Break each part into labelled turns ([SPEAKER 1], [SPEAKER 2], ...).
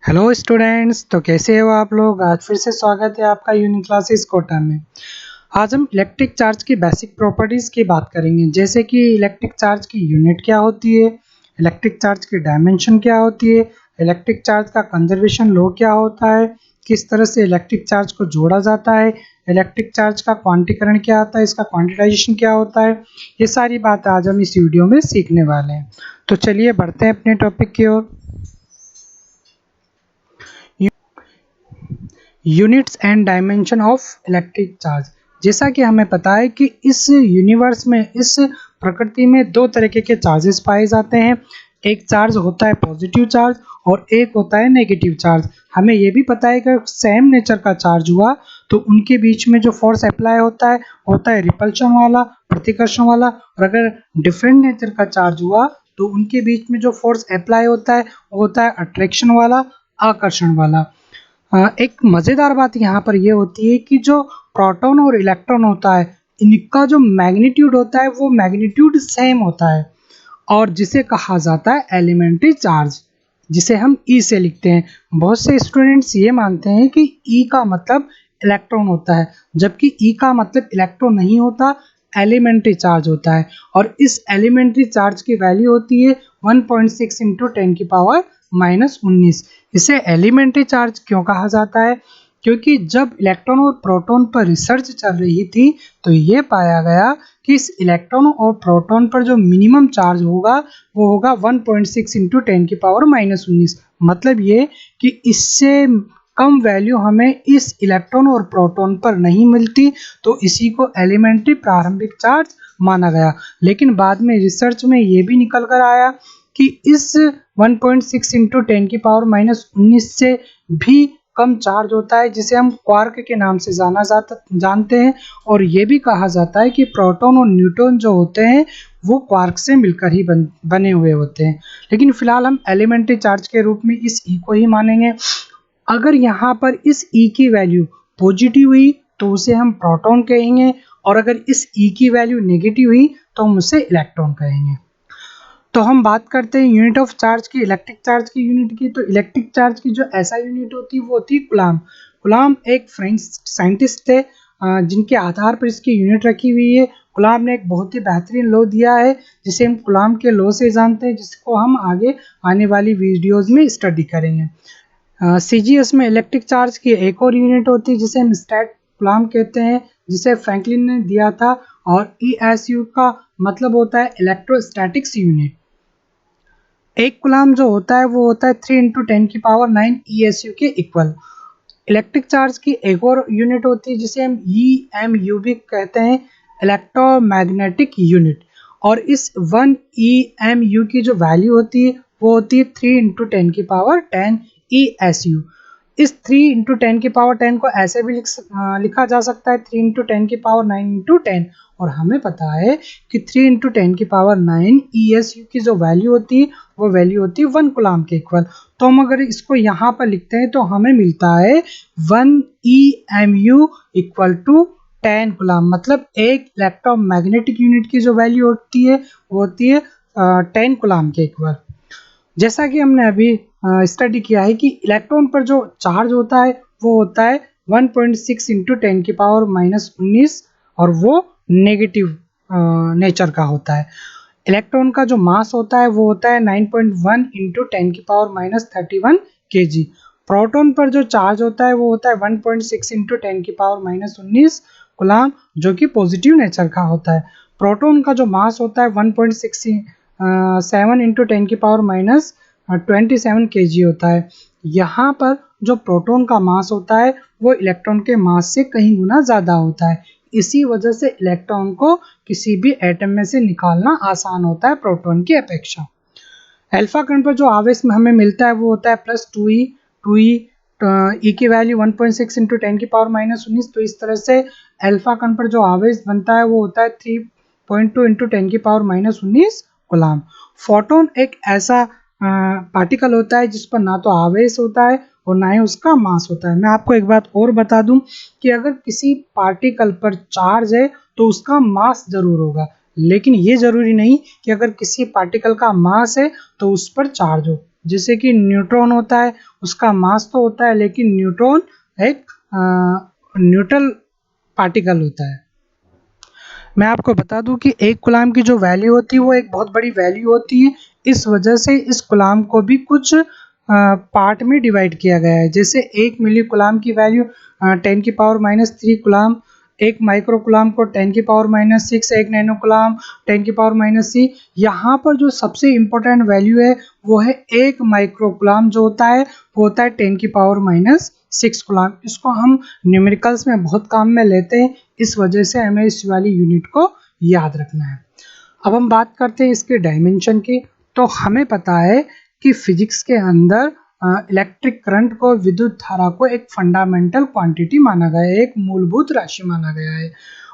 [SPEAKER 1] Hello students, तो कैसे हो आप लोग। आज फिर से स्वागत है आपका यूनिक क्लासेस कोटा में। आज हम इलेक्ट्रिक चार्ज की बेसिक प्रॉपर्टीज़ की बात करेंगे, जैसे कि इलेक्ट्रिक चार्ज की यूनिट क्या होती है, इलेक्ट्रिक चार्ज की डायमेंशन क्या होती है, इलेक्ट्रिक चार्ज का कंजर्वेशन लॉ क्या होता है, किस तरह से इलेक्ट्रिक चार्ज को जोड़ा जाता है, इलेक्ट्रिक चार्ज का क्वांटीकरण क्या आता है, इसका क्वांटिटाइजेशन क्या होता है। ये सारी बात आज हम इस वीडियो में सीखने वाले हैं। तो चलिए बढ़ते हैं अपने टॉपिक की ओर। Units and dimension of electric charge. जैसा कि हमें पता है कि इस यूनिवर्स में, इस प्रकृति में दो तरीके के चार्जेस पाए जाते हैं। एक चार्ज होता है पॉजिटिव चार्ज और एक होता है नेगेटिव चार्ज। हमें ये भी पता है कि सेम नेचर का चार्ज हुआ तो उनके बीच में जो फोर्स अप्लाई होता है रिपल्शन वाला, प्रतिकर्षण वाला। और अगर डिफरेंट नेचर का चार्ज हुआ तो उनके बीच में जो फोर्स अप्लाई होता है वो होता है अट्रैक्शन वाला, आकर्षण वाला। एक मज़ेदार बात यहाँ पर यह होती है कि जो प्रोटॉन और इलेक्ट्रॉन होता है, इनका जो मैग्नीट्यूड होता है वो मैग्नीट्यूड सेम होता है और जिसे कहा जाता है एलिमेंट्री चार्ज, जिसे हम ई से लिखते हैं। बहुत से स्टूडेंट्स ये मानते हैं कि ई का मतलब इलेक्ट्रॉन होता है, जबकि ई का मतलब इलेक्ट्रॉन नहीं होता, एलिमेंट्री चार्ज होता है। और इस एलिमेंट्री चार्ज की वैल्यू होती है 1.6 इंटू 10⁻⁻⁹। इसे एलिमेंट्री चार्ज क्यों कहा जाता है? क्योंकि जब इलेक्ट्रॉन और प्रोटॉन पर रिसर्च चल रही थी तो ये पाया गया कि इस इलेक्ट्रॉन और प्रोटॉन पर जो मिनिमम चार्ज होगा वो होगा 1.6 इंटू 10⁻⁻⁹। मतलब ये कि इससे कम वैल्यू हमें इस इलेक्ट्रॉन और प्रोटॉन पर नहीं मिलती, तो इसी को एलिमेंट्री प्रारंभिक चार्ज माना गया। लेकिन बाद में रिसर्च में ये भी निकल कर आया कि इस 1.6 इंटू 10⁻⁻⁹ से भी कम चार्ज होता है, जिसे हम क्वार्क के नाम से जानते हैं। और ये भी कहा जाता है कि प्रोटॉन और न्यूट्रॉन जो होते हैं वो क्वार्क से मिलकर ही बने हुए होते हैं। लेकिन फिलहाल हम एलिमेंट्री चार्ज के रूप में इस ई को ही मानेंगे। अगर यहाँ पर इस ई की वैल्यू पॉजिटिव हुई तो उसे हम प्रोटॉन कहेंगे, और अगर इस ई की वैल्यू नेगेटिव हुई तो हम उसे इलेक्ट्रॉन कहेंगे। तो हम बात करते हैं यूनिट ऑफ चार्ज की, इलेक्ट्रिक चार्ज की यूनिट की। तो इलेक्ट्रिक चार्ज की जो ऐसा यूनिट होती है वो होती है कूलाम। कूलाम एक फ्रेंच साइंटिस्ट थे जिनके आधार पर इसकी यूनिट रखी हुई है। कूलाम ने एक बहुत ही बेहतरीन लॉ दिया है जिसे हम कूलाम के लॉ से जानते हैं, जिसको हम आगे आने वाली वीडियोज़ में स्टडी करेंगे। सीजीएस में इलेक्ट्रिक चार्ज की एक और यूनिट होती है जिसे हम स्टैट कूलाम कहते हैं, जिसे फ्रैंकलिन ने दिया था। और ESU का मतलब होता है इलेक्ट्रोस्टैटिक्स यूनिट। एक कूलाम जो होता है वो होता है 3 इंटू 10⁹ ESU के इक्वल। इलेक्ट्रिक चार्ज की एक और यूनिट होती है जिसे हम EMU भी कहते हैं, इलेक्ट्रोमैग्नेटिक यूनिट। और इस 1 EMU की जो वैल्यू होती है वो होती है 3 इंटू 10⁻10 ESU। इस 3 इंटू 10⁻10 को ऐसे भी लिखा जा सकता है 3 इंटू 10⁻9 इंटू 10। और हमें पता है कि 3 इंटू 10⁻9 ESU की जो वैल्यू होती है वो वैल्यू होती है 1 कूलाम के इक्वल। तो हम अगर इसको यहाँ पर लिखते हैं तो हमें मिलता है 1 EMU इक्वल टू 10 कूलाम। मतलब एक इलेक्ट्रोमैग्नेटिक यूनिट की जो वैल्यू होती है वो होती है 10 कूलाम के इक्वल। जैसा कि हमने अभी स्टडी किया है कि इलेक्ट्रॉन पर जो चार्ज होता है वो होता है 1.6 इंटू 10⁻⁻⁹ और वो नेगेटिव नेचर का होता है। इलेक्ट्रॉन का जो मास होता है वो होता है 9.1 इंटू 10⁻31 kg। प्रोटॉन पर जो चार्ज होता है वो होता है 1.6 इंटू 10⁻19 कूलाम, जो कि पॉजिटिव नेचर का होता है। प्रोटॉन का जो मास होता है 1.67 इंटू 10⁻27 kg होता है। यहाँ पर जो प्रोटॉन का मास होता है वो इलेक्ट्रॉन के मास से कहीं गुना ज़्यादा होता है। इसी वजह से इलेक्ट्रॉन को किसी भी एटम में से निकालना आसान होता है प्रोटॉन की अपेक्षा। अल्फा कण पर जो आवेश में हमें मिलता है वो होता है +2e। ई की वैल्यू 1.6 इंटू 10⁻19। तो इस तरह से अल्फा कण पर जो आवेश बनता है वो होता है 3.2 इंटू 10⁻19 कूलाम। फोटोन एक ऐसा पार्टिकल होता है जिस पर ना तो आवेश होता है और ना ही उसका मास होता है। मैं आपको एक बात और बता दूं कि अगर किसी पार्टिकल पर चार्ज है तो उसका मास जरूर होगा, लेकिन ये जरूरी नहीं कि अगर किसी पार्टिकल का मास है तो उस पर चार्ज हो। जैसे कि न्यूट्रॉन होता है, उसका मास तो होता है लेकिन न्यूट्रॉन एक न्यूट्रल पार्टिकल होता है। मैं आपको बता दूं कि एक कूलाम की जो वैल्यू होती है वो एक बहुत बड़ी वैल्यू होती है। इस वजह से इस कूलाम को भी कुछ पार्ट में डिवाइड किया गया है। जैसे 1 मिली कूलाम की वैल्यू 10⁻³ कूलाम, एक माइक्रो कूलाम को 10⁻�6, एक नैनो कूलाम 10⁻⁻3। यहाँ पर जो सबसे इम्पोर्टेंट वैल्यू है वो है एक माइक्रो कूलाम जो होता है वो होता है 10⁻�6 कूलाम। इसको हम न्यूमेरिकल्स में बहुत काम में लेते हैं, इस वजह से हमें इस वाली यूनिट को याद रखना है। अब हम बात करते हैं इसके डायमेंशन की। तो हमें पता है कि फिजिक्स के अंदर इलेक्ट्रिक करंट को, विद्युत धारा को एक फंडामेंटल क्वांटिटी माना गया है, एक मूलभूत राशि माना गया है।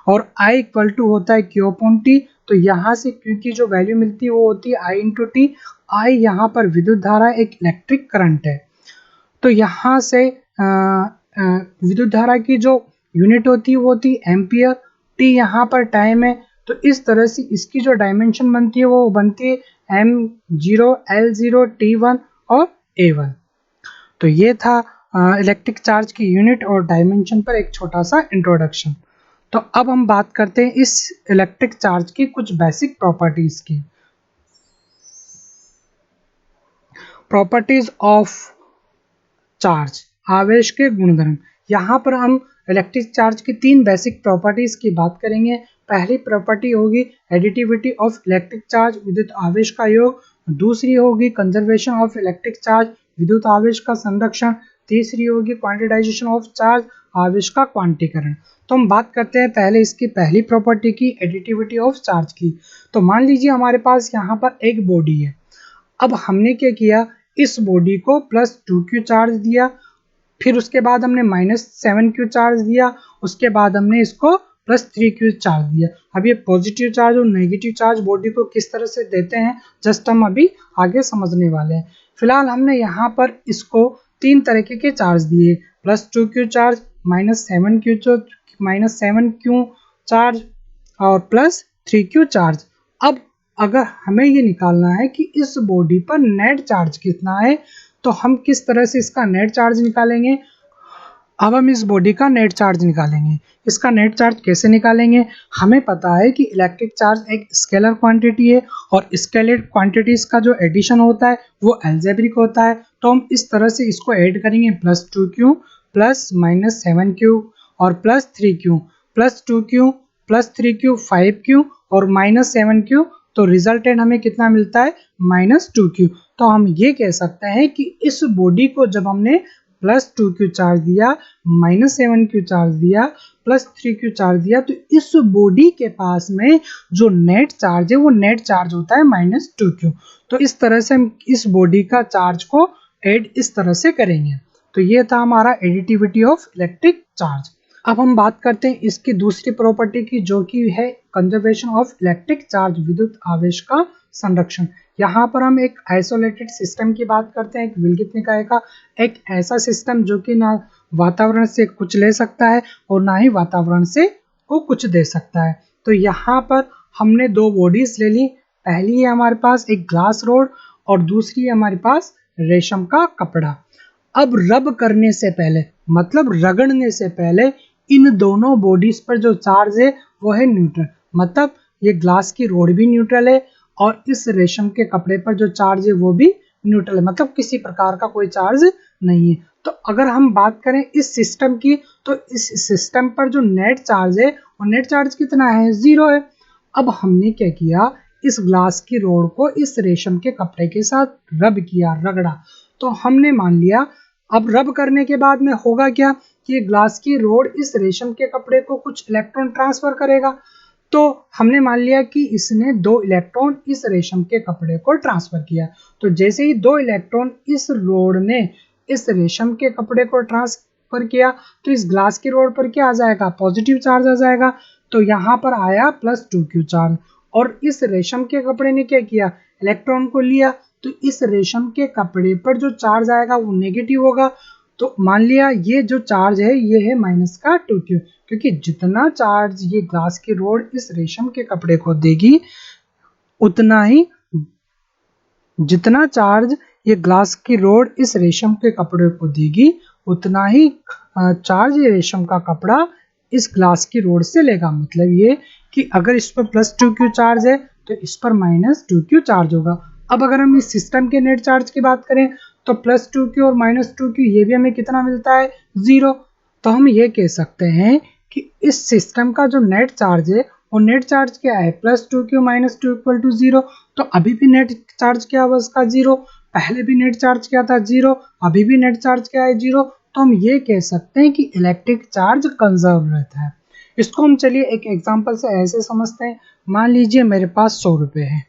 [SPEAKER 1] और I इक्वल टू होता है Q/T। तो यहाँ से Q की जो वैल्यू मिलती है वो होती है I/T। I यहाँ पर विद्युत धारा, एक इलेक्ट्रिक करंट है। तो यहाँ से विद्युत धारा की जो यूनिट होती है वो होती है एम्पियर, T यहाँ पर टाइम है। तो इस तरह से इसकी जो डायमेंशन बनती है वो बनती है M0, L0, T1 और A1। तो ये था इलेक्ट्रिक चार्ज की यूनिट और डायमेंशन पर एक छोटा सा इंट्रोडक्शन। तो अब हम बात करते हैं इस इलेक्ट्रिक चार्ज की कुछ बेसिक प्रॉपर्टीज की। प्रॉपर्टीज ऑफ चार्ज, आवेश के गुणधर्म। यहाँ पर हम इलेक्ट्रिक चार्ज की 3 बेसिक प्रॉपर्टीज की बात करेंगे। पहली प्रॉपर्टी होगी एडिटिविटी ऑफ इलेक्ट्रिक चार्ज, विद्युत आवेश का योग। दूसरी होगी कंजर्वेशन ऑफ इलेक्ट्रिक चार्ज, विद्युत आवेश का संरक्षण। तीसरी होगी क्वांटिटाइजेशन ऑफ चार्ज, आवेश का क्वांटीकरण। तो हम बात करते हैं पहले इसकी पहली प्रॉपर्टी की, एडिटिविटी ऑफ चार्ज की। तो मान लीजिए हमारे पास यहाँ पर एक बॉडी है। अब हमने क्या किया, इस बॉडी को +2Q चार्ज दिया, फिर उसके बाद हमने -7Q चार्ज दिया, उसके बाद हमने इसको +3Q चार्ज दिया। अब ये पॉजिटिव चार्ज और नेगेटिव चार्ज बॉडी को किस तरह से देते हैं जस्ट हम अभी आगे समझने वाले हैं। फिलहाल हमने यहाँ पर इसको 3 तरीके के चार्ज दिए, +2Q चार्ज, -7Q चार्ज और +3Q चार्ज। अब अगर हमें ये निकालना है कि इस बॉडी पर नेट चार्ज कितना है, तो हम किस तरह से इसका नेट चार्ज निकालेंगे। अब हम इस बॉडी का नेट चार्ज निकालेंगे। इसका नेट चार्ज कैसे निकालेंगे, हमें पता है कि इलेक्ट्रिक चार्ज एक स्केलर क्वांटिटी है और स्केलर क्वांटिटीज का जो एडिशन होता है वो अलजेब्रिक होता है। तो हम इस तरह से इसको ऐड करेंगे, +2Q +-7Q और +3Q, +2Q +3Q 5Q और -7Q। तो रिजल्टेंट हमें कितना मिलता है, -2Q। तो हम ये कह सकते हैं कि इस बॉडी को जब हमने +2Q चार्ज दिया, -7Q चार्ज दिया, +3Q चार्ज दिया, तो इस बॉडी के पास में जो नेट चार्ज है वो नेट चार्ज होता है -2Q। तो इस तरह से हम इस बॉडी का चार्ज को ऐड इस तरह से करेंगे। तो ये था हमारा एडिटिविटी ऑफ इलेक्ट्रिक चार्ज। अब हम बात करते हैं इसकी दूसरी प्रॉपर्टी की, जो कि है कंजर्वेशन ऑफ इलेक्ट्रिक चार्ज, विद्युत आवेश का संरक्षण। यहाँ पर हम एक आइसोलेटेड सिस्टम की बात करते हैं, एक विलगित निकाय का, एक ऐसा सिस्टम जो कि ना वातावरण से कुछ ले सकता है और ना ही वातावरण से को कुछ दे सकता है। तो यहाँ पर हमने 2 बॉडीज ले ली। पहली है हमारे पास एक ग्लास रोड और दूसरी है हमारे पास रेशम का कपड़ा। अब रब करने से पहले, मतलब रगड़ने से पहले, इन दोनों बॉडीज पर जो चार्ज है वो है न्यूट्रल। मतलब ये ग्लास की रोड भी न्यूट्रल है और इस रेशम के कपड़े पर जो चार्ज है वो भी न्यूट्रल है, मतलब किसी प्रकार का कोई चार्ज नहीं है। तो अगर हम बात करें इस सिस्टम की, तो इस सिस्टम पर जो नेट चार्ज है वो नेट चार्ज कितना है, 0 है। अब हमने क्या किया, इस ग्लास की रोड को इस रेशम के कपड़े के साथ रब किया, रगड़ा। तो हमने मान लिया, अब रब करने के बाद में होगा क्या कि ग्लास की रोड इस रेशम के कपड़े को कुछ इलेक्ट्रॉन ट्रांसफर करेगा। तो हमने मान लिया कि इसने 2 इलेक्ट्रॉन इस रेशम के कपड़े को ट्रांसफर किया। तो जैसे ही 2 इलेक्ट्रॉन इस रोड ने इस रेशम के कपड़े को ट्रांसफर किया, तो इस ग्लास की रोड पर क्या आ जाएगा, पॉजिटिव चार्ज आ जाएगा। तो यहाँ पर आया +2Q चार्ज। और इस रेशम के कपड़े ने क्या किया, इलेक्ट्रॉन को लिया, तो इस रेशम के कपड़े पर जो चार्ज आएगा वो नेगेटिव होगा। तो मान लिया ये जो चार्ज है ये है -2Q, क्योंकि जितना चार्ज ये ग्लास की रोड इस रेशम के कपड़े को देगी उतना ही जितना चार्ज ये ग्लास की रोड इस रेशम के कपड़े को देगी उतना ही चार्ज ये रेशम का कपड़ा इस ग्लास की रोड से लेगा। मतलब ये कि अगर इस पर +2Q चार्ज है तो इस पर -2Q चार्ज होगा। अब अगर हम इस सिस्टम के नेट चार्ज की बात करें तो +2Q और -2Q ये भी हमें कितना मिलता है, 0। तो हम ये कह सकते हैं कि इस सिस्टम का जो नेट चार्ज है वो नेट चार्ज क्या है, +2Q -2 = 0। तो अभी भी नेट चार्ज क्या हुआ उसका 0, पहले भी नेट चार्ज क्या था 0, अभी भी नेट चार्ज क्या है 0। तो हम ये कह सकते हैं कि इलेक्ट्रिक चार्ज कंजर्व रहता है। इसको हम चलिए एक एग्जांपल से ऐसे समझते हैं। मान लीजिए मेरे पास 100 रुपये है।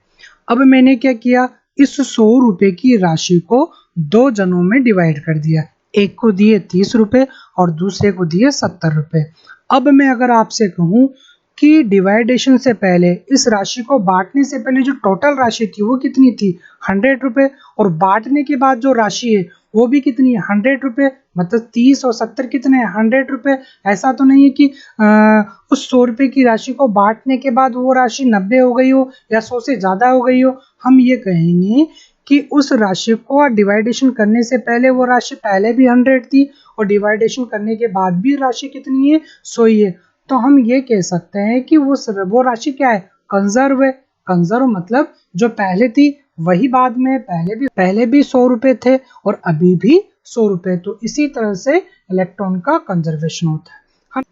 [SPEAKER 1] अब मैंने क्या किया, इस 100 रुपये की राशि को 2 जनों में डिवाइड कर दिया। एक को दिए 30 रुपये और दूसरे को दिए 70 रुपये। अब मैं अगर आपसे कहूँ कि डिवाइडेशन से पहले इस राशि को बांटने से पहले जो टोटल राशि थी वो कितनी थी, 100 रुपये, और बांटने के बाद जो राशि है वो भी कितनी है, 100 रुपये। मतलब 30 और 70 कितने हैं, 100 रुपये। ऐसा तो नहीं है कि उस 100 रुपये की राशि को बांटने के बाद वो राशि 90 हो गई हो या 100 से ज़्यादा हो गई हो। हम ये कहेंगे कि उस राशि को डिवाइडेशन करने से पहले वो राशि पहले भी 100 थी और डिवाइडेशन करने के बाद भी राशि कितनी है, 100 ही है। तो हम ये कह सकते हैं कि वो राशि क्या है, कंजर्व है। कंजर्व मतलब जो पहले थी वही बाद में, पहले भी 100 रुपये थे और अभी भी 100 रुपये। तो इसी तरह से इलेक्ट्रॉन का कंजर्वेशन होता है।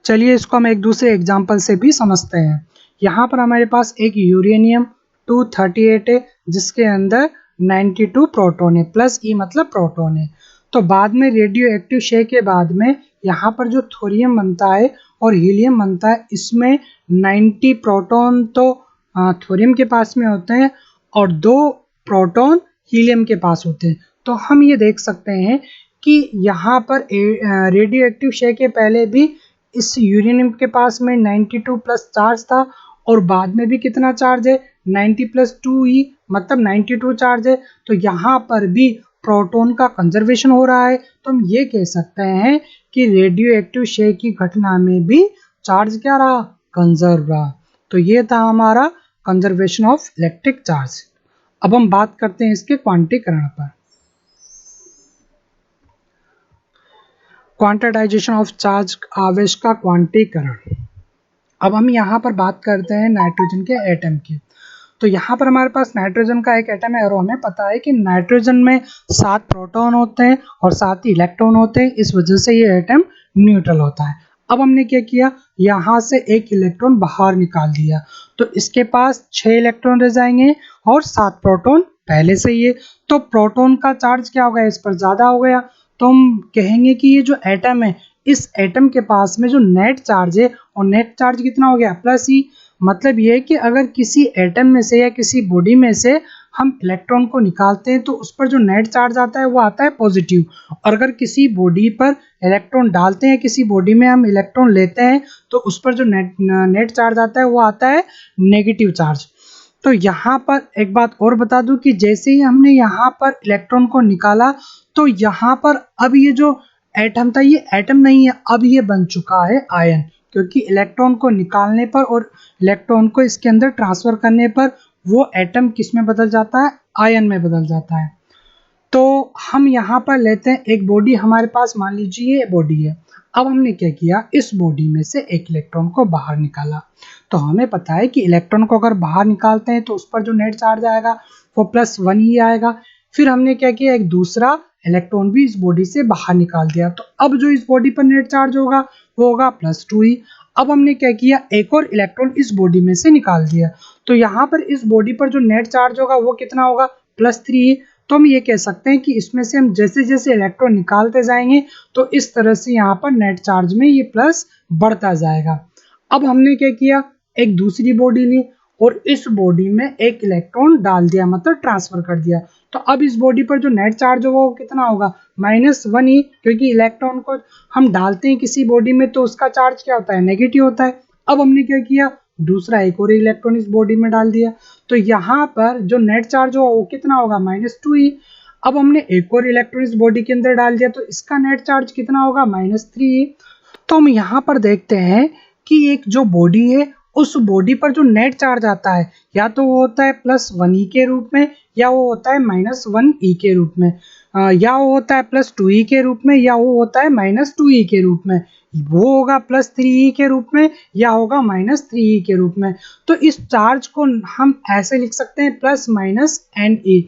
[SPEAKER 1] चलिए इसको हम एक दूसरे एग्जांपल से भी समझते हैं। यहाँ पर हमारे पास एक यूरेनियम 238 है जिसके अंदर 92 प्रोटॉन है, +E मतलब प्रोटॉन है। तो बाद में रेडियो एक्टिव क्षय के बाद में यहाँ पर जो थोरियम बनता है और हीलियम बनता है, इसमें 90 प्रोटॉन तो थोरियम के पास में होते हैं और 2 प्रोटॉन हीलियम के पास होते हैं। तो हम ये देख सकते हैं कि यहाँ पर रेडियो एक्टिव क्षय के पहले भी इस यूरेनियम के पास में 92 प्लस चार्ज था और बाद में भी कितना चार्ज है, 90 + 2E मतलब 92 चार्ज है। तो यहाँ पर भी प्रोटॉन का कंजर्वेशन हो रहा है। तो हम ये कह सकते हैं कि रेडियो एक्टिव क्षय की घटना में भी चार्ज क्या रहा, कंजर्व रहा। तो ये था हमारा कंजर्वेशन ऑफ इलेक्ट्रिक चार्ज। अब हम बात करते हैं इसके क्वांटीकरण पर। क्वांटाइजेशन ऑफ चार्ज, आवेश का क्वांटीकरण। अब हम यहाँ पर बात करते हैं नाइट्रोजन के एटम की। तो यहाँ पर हमारे पास नाइट्रोजन का एक एटम है और हमें पता है कि नाइट्रोजन में 7 प्रोटॉन होते हैं और 7 ही इलेक्ट्रॉन होते हैं। इस वजह से ये एटम न्यूट्रल होता है। अब हमने क्या किया, यहाँ से एक इलेक्ट्रॉन बाहर निकाल दिया तो इसके पास 6 इलेक्ट्रॉन रह जाएंगे और 7 प्रोटॉन पहले से ही है। तो प्रोटॉन का चार्ज क्या हो गया, इस पर ज़्यादा हो गया। तो हम कहेंगे कि ये जो एटम है, इस एटम के पास में जो नेट चार्ज है और नेट चार्ज कितना हो गया, +E। मतलब ये है कि अगर किसी एटम में से या किसी बॉडी में से हम इलेक्ट्रॉन को निकालते हैं तो उस पर जो नेट चार्ज आता है वो आता है पॉजिटिव, और अगर किसी बॉडी पर इलेक्ट्रॉन डालते हैं, किसी बॉडी में हम इलेक्ट्रॉन लेते हैं तो उस पर जो नेट चार्ज आता है वो आता है नेगेटिव चार्ज। तो यहाँ पर एक बात और बता दूं कि जैसे ही हमने यहाँ पर इलेक्ट्रॉन को निकाला तो यहाँ पर अब ये जो एटम था ये एटम नहीं है, अब ये बन चुका है आयन, क्योंकि इलेक्ट्रॉन को निकालने पर और इलेक्ट्रॉन को इसके अंदर ट्रांसफर करने पर वो एटम किस में बदल जाता है, आयन में बदल जाता है। तो हम यहाँ पर लेते हैं एक बॉडी हमारे पास, मान लीजिए ये बॉडी है। अब हमने क्या किया, इस बॉडी में से एक इलेक्ट्रॉन को बाहर निकाला। तो हमें पता है कि इलेक्ट्रॉन को अगर बाहर निकालते हैं तो उस पर जो नेट चार्ज आएगा वो +1 ही आएगा। फिर हमने क्या किया, एक दूसरा इलेक्ट्रॉन भी इस बॉडी से बाहर निकाल दिया। तो अब जो इस बॉडी पर नेट चार्ज होगा वो होगा +2 ही। अब हमने क्या किया, एक और इलेक्ट्रॉन इस बॉडी में से निकाल दिया। तो यहाँ पर इस बॉडी पर जो नेट चार्ज होगा वो कितना होगा, +3। तो हम ये कह सकते हैं कि इसमें से हम जैसे जैसे इलेक्ट्रॉन निकालते जाएंगे तो इस तरह से यहाँ पर नेट चार्ज में ये प्लस बढ़ता जाएगा। अब हमने क्या किया, एक दूसरी बॉडी ली और इस बॉडी में एक इलेक्ट्रॉन डाल दिया, मतलब ट्रांसफर कर दिया। तो अब इस बॉडी पर जो नेट चार्ज होगा वो कितना होगा, -1 ही, क्योंकि इलेक्ट्रॉन को हम डालते हैं किसी बॉडी में तो उसका चार्ज क्या होता है, नेगेटिव होता है। अब हमने क्या किया, दूसरा एक और इलेक्ट्रॉन इस बॉडी में डाल दिया। तो यहाँ पर जो नेट चार्ज होगा वो कितना होगा, -2 ही। अब हमने एक और इलेक्ट्रॉन इस बॉडी के अंदर डाल दिया तो इसका नेट चार्ज कितना होगा, -3 ही। तो हम यहाँ पर देखते हैं कि एक जो बॉडी है उस बॉडी पर जो नेट चार्ज आता है या तो वो होता है +1e के रूप में, या वो होता है -1e के रूप में, या वो होता है +2e के रूप में, या वो होता है -2e के रूप में, वो होगा +3e के रूप में, या होगा -3e के रूप में। तो इस चार्ज को हम ऐसे लिख सकते हैं +-ne।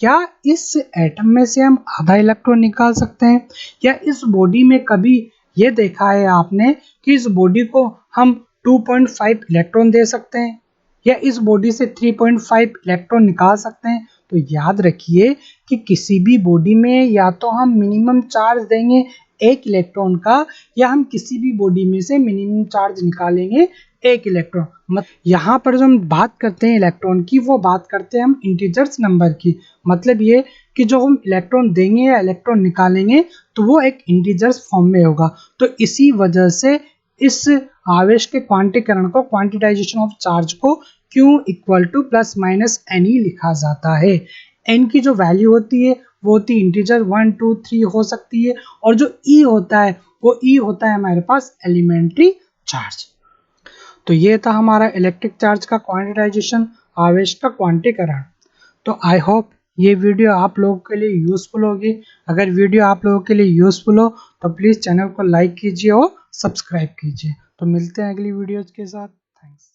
[SPEAKER 1] क्या इस एटम में से हम आधा इलेक्ट्रॉन निकाल सकते हैं? या इस बॉडी में कभी ये देखा है आपने कि इस बॉडी को हम 2.5 इलेक्ट्रॉन दे सकते हैं, या इस बॉडी से 3.5 इलेक्ट्रॉन निकाल सकते हैं? तो याद रखिए कि किसी भी बॉडी में या तो हम मिनिमम चार्ज देंगे 1 इलेक्ट्रॉन का, या हम किसी भी बॉडी में से मिनिमम चार्ज निकालेंगे 1 इलेक्ट्रॉन। यहाँ पर जो हम बात करते हैं इलेक्ट्रॉन की, वो बात करते हैं हम इंटीजर्स नंबर की। मतलब ये कि जो हम इलेक्ट्रॉन देंगे या इलेक्ट्रॉन निकालेंगे तो वो एक इंटीजर्स फॉर्म में होगा। तो इसी वजह से इस आवेश के क्वांटीकरण को, क्वांटिटाइजेशन ऑफ चार्ज को Q = ±ne लिखा जाता है। n की जो वैल्यू होती है वो होती है इंटीजर 1, 2, 3 हो सकती है, और जो E होता है वो E होता है हमारे पास एलिमेंट्री चार्ज। तो ये था हमारा इलेक्ट्रिक चार्ज का क्वांटिटाइजेशन, आवेश का क्वांटीकरण। तो आई होप ये वीडियो आप लोगों के लिए यूज़फुल होगी। अगर वीडियो आप लोगों के लिए यूज़फुल हो तो प्लीज़ चैनल को लाइक कीजिए और सब्सक्राइब कीजिए। तो मिलते हैं अगली वीडियोज़ के साथ। थैंक्स।